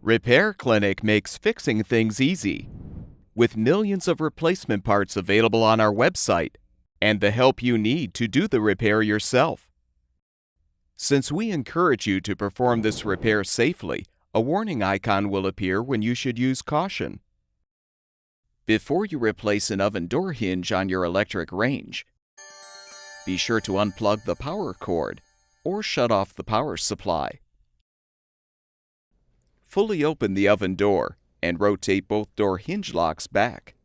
Repair Clinic makes fixing things easy, with millions of replacement parts available on our website and the help you need to do the repair yourself. Since we encourage you to perform this repair safely, a warning icon will appear when you should use caution. Before you replace an oven door hinge on your electric range, be sure to unplug the power cord or shut off the power supply. Fully open the oven door and rotate both door hinge locks back.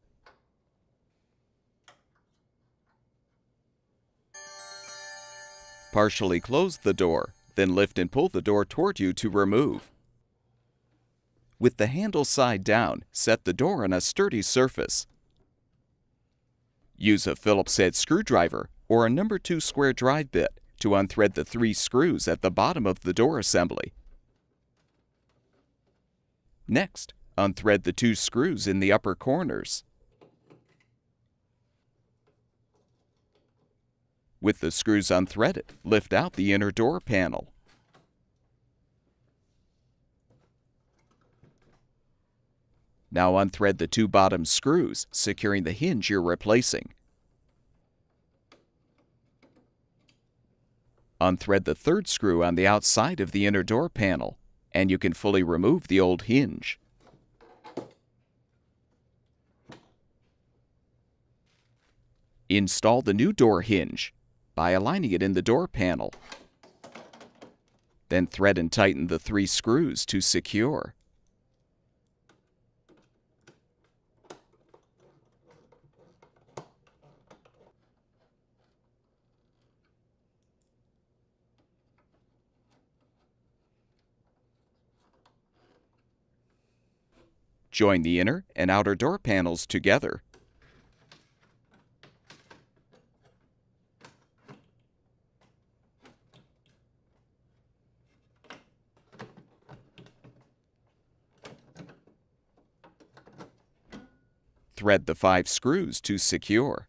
Partially close the door, then lift and pull the door toward you to remove. With the handle side down, set the door on a sturdy surface. Use a Phillips head screwdriver or a No. 2 square drive bit to unthread the 3 screws at the bottom of the door assembly. Next, unthread the 2 screws in the upper corners. With the screws unthreaded, lift out the inner door panel. Now unthread the 2 bottom screws, securing the hinge you're replacing. Unthread the 3rd screw on the outside of the inner door panel, and you can fully remove the old hinge. Install the new door hinge by aligning it in the door panel. Then thread and tighten the 3 screws to secure. Join the inner and outer door panels together. Thread the 5 screws to secure.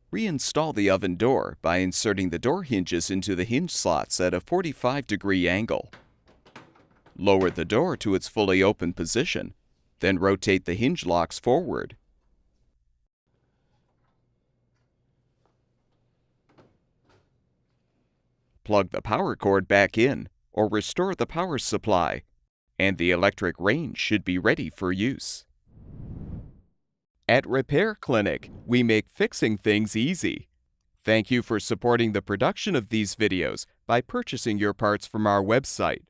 Reinstall the oven door by inserting the door hinges into the hinge slots at a 45-degree angle. Lower the door to its fully open position, then rotate the hinge locks forward. Plug the power cord back in or restore the power supply, and the electric range should be ready for use. At Repair Clinic, we make fixing things easy. Thank you for supporting the production of these videos by purchasing your parts from our website.